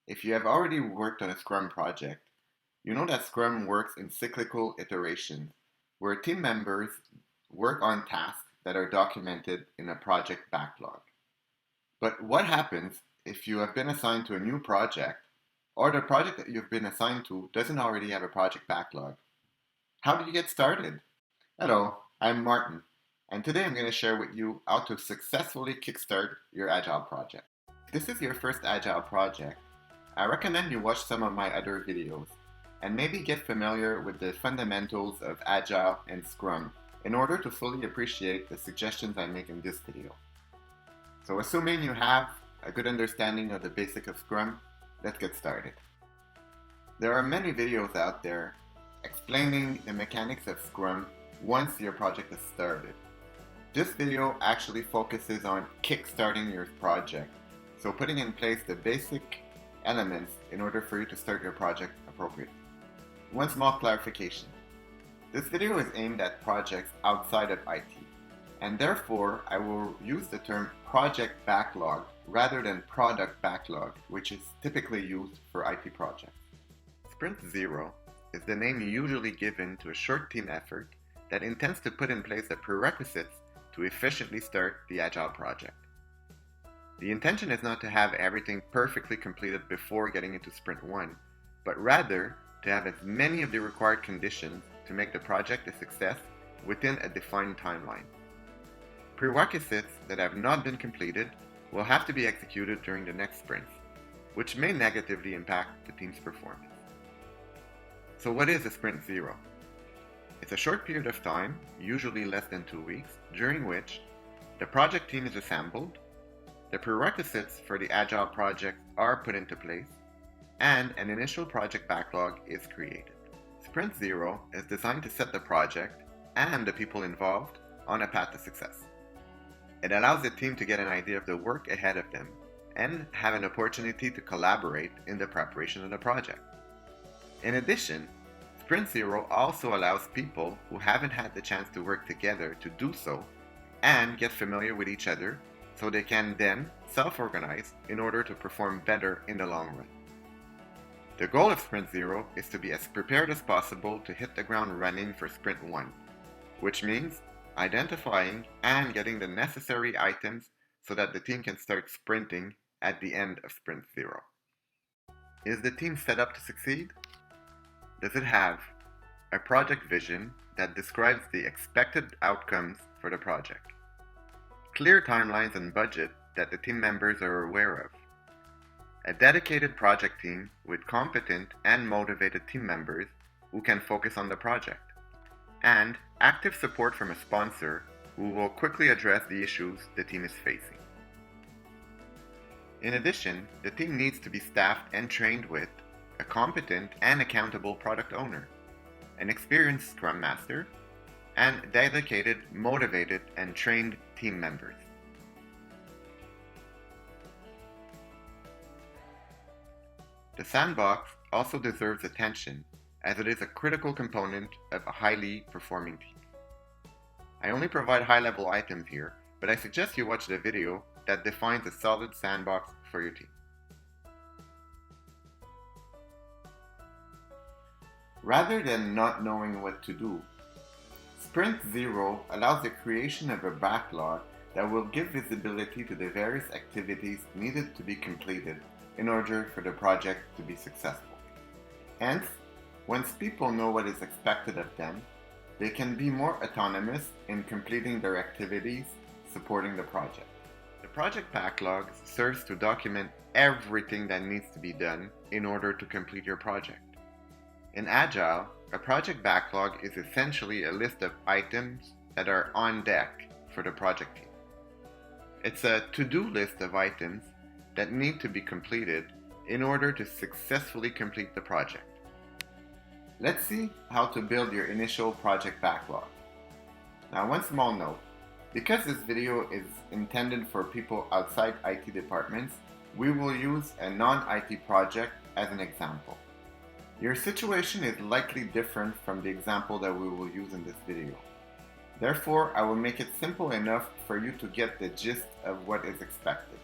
If you have already worked on a Scrum project, you know that Scrum works in cyclical iterations, where team members work on tasks that are documented in a project backlog. But what happens if you have been assigned to a new project, or the project that you've been assigned to doesn't already have a project backlog? How do you get started? Hello, I'm Martin, and today I'm going to share with you how to successfully kickstart your Agile project. If this is your first Agile project, I recommend you watch some of my other videos and maybe get familiar with the fundamentals of Agile and Scrum in order to fully appreciate the suggestions I make in this video. So assuming you have a good understanding of the basics of Scrum, let's get started. There are many videos out there explaining the mechanics of Scrum once your project is started. This video actually focuses on kickstarting your project, so putting in place the basic elements in order for you to start your project appropriately. One small clarification. This video is aimed at projects outside of IT, and therefore I will use the term project backlog rather than product backlog, which is typically used for IT projects. Sprint Zero is the name usually given to a short team effort that intends to put in place the prerequisites to efficiently start the Agile project. The intention is not to have everything perfectly completed before getting into Sprint 1, but rather to have as many of the required conditions to make the project a success within a defined timeline. Prerequisites that have not been completed will have to be executed during the next sprints, which may negatively impact the team's performance. So what is a Sprint Zero? It's a short period of time, usually less than 2 weeks, during which the project team is assembled, the prerequisites for the Agile project are put into place, and an initial project backlog is created. Sprint Zero is designed to set the project and the people involved on a path to success. It allows the team to get an idea of the work ahead of them and have an opportunity to collaborate in the preparation of the project. In addition, Sprint Zero also allows people who haven't had the chance to work together to do so and get familiar with each other so they can then self-organize in order to perform better in the long run. The goal of Sprint Zero is to be as prepared as possible to hit the ground running for Sprint 1, which means identifying and getting the necessary items so that the team can start sprinting at the end of Sprint Zero. Is the team set up to succeed? Does it have a project vision that describes the expected outcomes for the project? Clear timelines and budget that the team members are aware of? A dedicated project team with competent and motivated team members who can focus on the project? And active support from a sponsor who will quickly address the issues the team is facing. In addition, the team needs to be staffed and trained with a competent and accountable product owner, an experienced Scrum Master, and dedicated, motivated, and trained team members. The sandbox also deserves attention as it is a critical component of a highly performing team. I only provide high-level items here, but I suggest you watch the video that defines a solid sandbox for your team. Rather than not knowing what to do, Sprint Zero allows the creation of a backlog that will give visibility to the various activities needed to be completed in order for the project to be successful. Hence, once people know what is expected of them, they can be more autonomous in completing their activities supporting the project. The project backlog serves to document everything that needs to be done in order to complete your project. In Agile, a project backlog is essentially a list of items that are on deck for the project team. It's a to-do list of items that need to be completed in order to successfully complete the project. Let's see how to build your initial project backlog. Now, one small note. Because this video is intended for people outside IT departments, we will use a non-IT project as an example. Your situation is likely different from the example that we will use in this video. Therefore, I will make it simple enough for you to get the gist of what is expected.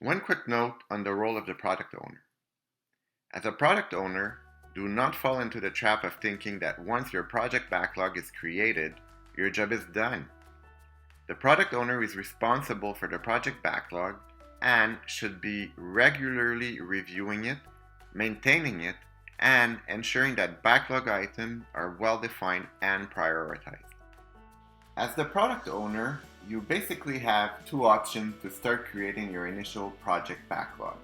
One quick note on the role of the product owner. As a product owner, do not fall into the trap of thinking that once your project backlog is created, your job is done. The product owner is responsible for the project backlog and should be regularly reviewing it, maintaining it, and ensuring that backlog items are well defined and prioritized. As the product owner, you basically have two options to start creating your initial project backlog.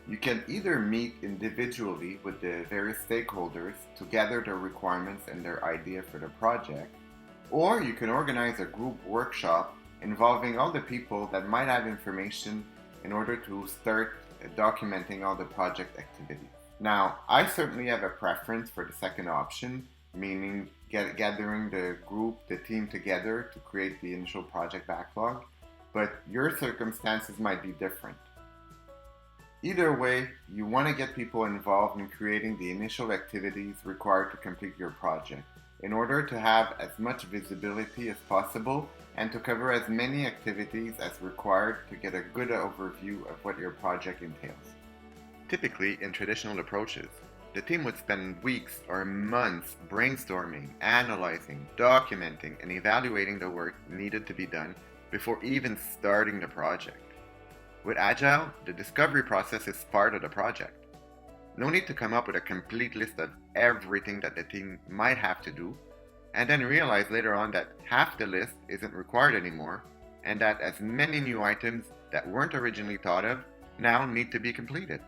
You can either meet individually with the various stakeholders to gather their requirements and their idea for the project, or you can organize a group workshop involving all the people that might have information in order to start documenting all the project activities. Now, I certainly have a preference for the second option, meaning gathering the group, the team together to create the initial project backlog, but your circumstances might be different. Either way, you want to get people involved in creating the initial activities required to complete your project in order to have as much visibility as possible and to cover as many activities as required to get a good overview of what your project entails. Typically, in traditional approaches, the team would spend weeks or months brainstorming, analyzing, documenting, and evaluating the work needed to be done before even starting the project. With Agile, the discovery process is part of the project. No need to come up with a complete list of everything that the team might have to do, and then realize later on that half the list isn't required anymore, and that as many new items that weren't originally thought of now need to be completed.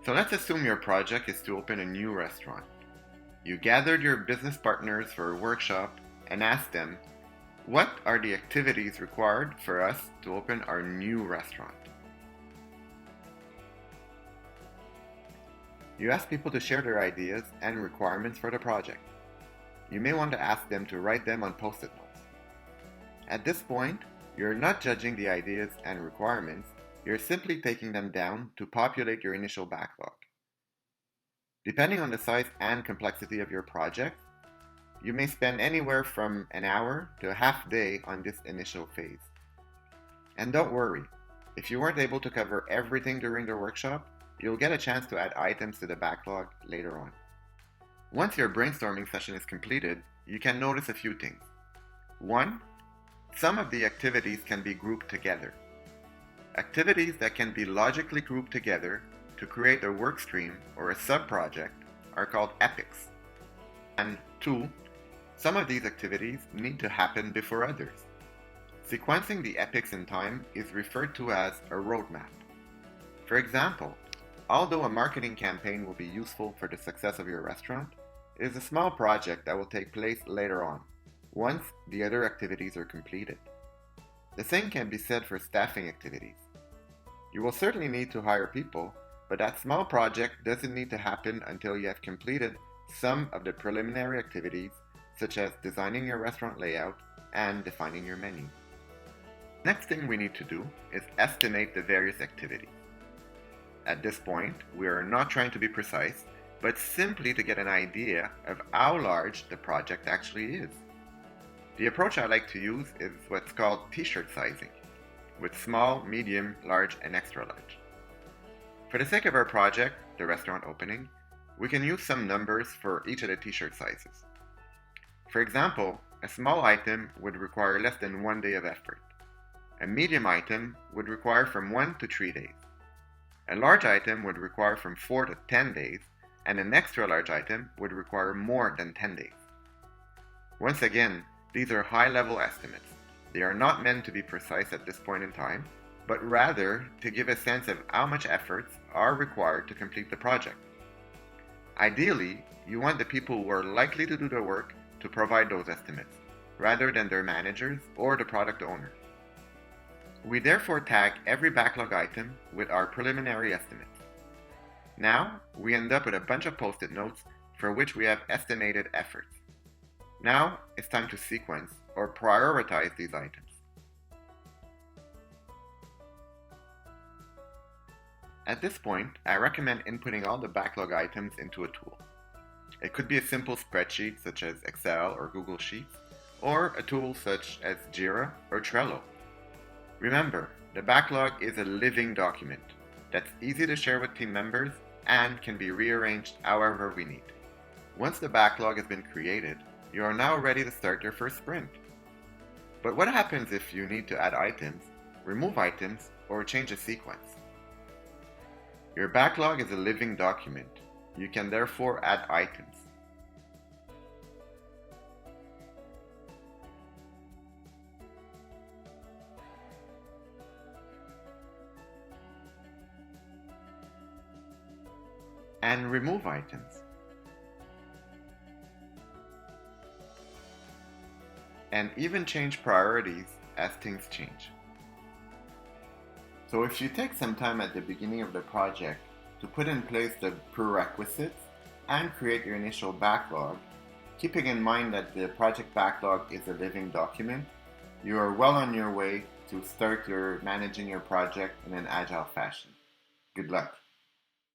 So let's assume your project is to open a new restaurant. You gathered your business partners for a workshop and asked them, what are the activities required for us to open our new restaurant? You ask people to share their ideas and requirements for the project. You may want to ask them to write them on post-it notes. At this point, you're not judging the ideas and requirements, you're simply taking them down to populate your initial backlog. Depending on the size and complexity of your project, you may spend anywhere from an hour to a half day on this initial phase. And don't worry, if you weren't able to cover everything during the workshop, you'll get a chance to add items to the backlog later on. Once your brainstorming session is completed, you can notice a few things. 1. Some of the activities can be grouped together. Activities that can be logically grouped together to create a work stream or a sub-project are called epics. And 2. Some of these activities need to happen before others. Sequencing the epics in time is referred to as a roadmap. For example, although a marketing campaign will be useful for the success of your restaurant, it is a small project that will take place later on, once the other activities are completed. The same can be said for staffing activities. You will certainly need to hire people, but that small project doesn't need to happen until you have completed some of the preliminary activities, such as designing your restaurant layout and defining your menu. Next thing we need to do is estimate the various activities. At this point, we are not trying to be precise, but simply to get an idea of how large the project actually is. The approach I like to use is what's called t-shirt sizing, with small, medium, large, and extra large. For the sake of our project, the restaurant opening, we can use some numbers for each of the t-shirt sizes. For example, a small item would require less than 1 day of effort. A medium item would require from 1 to 3 days. A large item would require from 4 to 10 days, and an extra large item would require more than 10 days. Once again, these are high-level estimates. They are not meant to be precise at this point in time, but rather to give a sense of how much efforts are required to complete the project. Ideally, you want the people who are likely to do the work to provide those estimates, rather than their managers or the product owner. We therefore tag every backlog item with our preliminary estimates. Now, we end up with a bunch of post-it notes for which we have estimated efforts. Now, it's time to sequence or prioritize these items. At this point, I recommend inputting all the backlog items into a tool. It could be a simple spreadsheet such as Excel or Google Sheets, or a tool such as Jira or Trello. Remember, The backlog is a living document that's easy to share with team members and can be rearranged however we need. Once the backlog has been created, you are now ready to start your first sprint. But what happens if you need to add items, remove items, or change a sequence? Your backlog is a living document. You can therefore add items. And remove items. And even change priorities as things change. So if you take some time at the beginning of the project to put in place the prerequisites and create your initial backlog, keeping in mind that the project backlog is a living document, you are well on your way to start managing your project in an agile fashion. Good luck.